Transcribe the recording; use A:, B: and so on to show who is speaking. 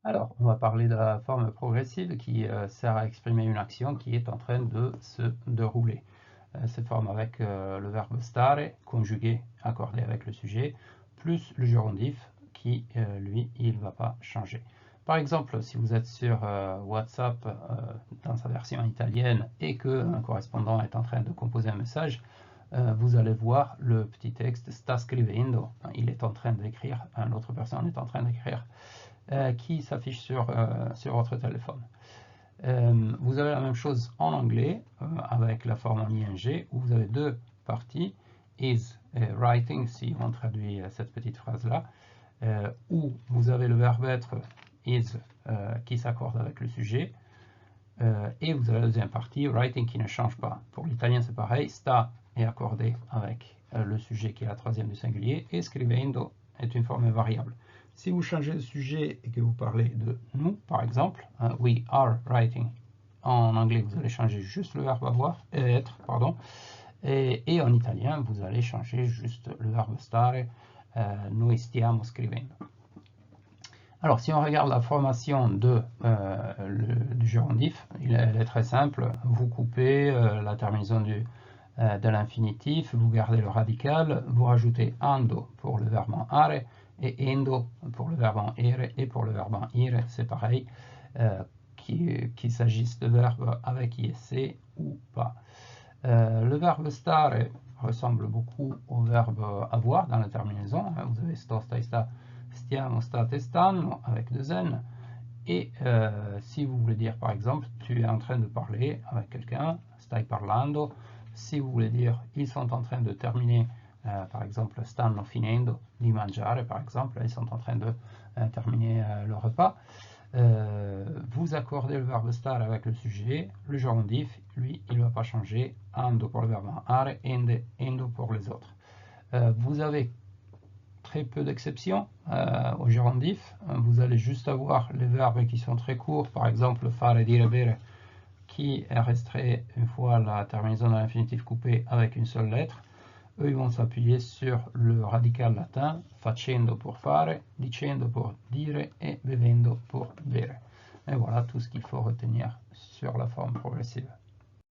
A: Alors, on va parler de la forme progressive qui sert à exprimer une action qui est en train de se dérouler. Cette forme avec le verbe stare, conjugué, accordé avec le sujet, plus le gérondif qui, lui, il ne va pas changer. Par exemple, si vous êtes sur WhatsApp dans sa version italienne et qu'un correspondant est en train de composer un message, vous allez voir le petit texte sta scrivendo, il est en train d'écrire, l'autre personne est en train d'écrire, qui s'affiche sur votre téléphone. Vous avez la même chose en anglais avec la forme en ing où vous avez deux parties, is et writing, si on traduit cette petite phrase-là, où vous avez le verbe être is qui s'accorde avec le sujet, et vous avez la deuxième partie, writing, qui ne change pas. Pour l'italien, c'est pareil, sta est accordé avec le sujet qui est la troisième du singulier, et scrivendo est une forme variable. Si vous changez de sujet et que vous parlez de nous, par exemple, we are writing, en anglais, vous allez changer juste le verbe avoir, être, pardon, et en italien, vous allez changer juste le verbe stare, noi stiamo scrivendo. Alors, si on regarde la formation du gérondif, elle est très simple. Vous coupez la terminaison de l'infinitif, vous gardez le radical, vous rajoutez ando pour le verbe en are et endo pour le verbe en ere, et pour le verbe en ire, c'est pareil, qu'il s'agisse de verbes avec ISC ou pas. Le verbe stare ressemble beaucoup au verbe avoir dans la terminaison. Vous avez sto, stai, sta, stiamo, state, stanno avec deux N. Et si vous voulez dire par exemple tu es en train de parler avec quelqu'un, stai parlando. Si vous voulez dire ils sont en train de terminer, par exemple stanno finendo di mangiare, par exemple, ils sont en train de terminer le repas. Vous accordez le verbe stare avec le sujet, le gérondif, lui, il ne va pas changer, ando pour le verbe are, ende, endo pour les autres. Vous avez très peu d'exceptions au gérondif, vous allez juste avoir les verbes qui sont très courts, par exemple fare, dire, bere, qui resterait une fois la terminaison de l'infinitif coupé avec une seule lettre. Eux, ils vont s'appuyer sur le radical latin, facendo pour fare, dicendo pour dire et bevendo pour bere. Et voilà tout ce qu'il faut retenir sur la forme progressive.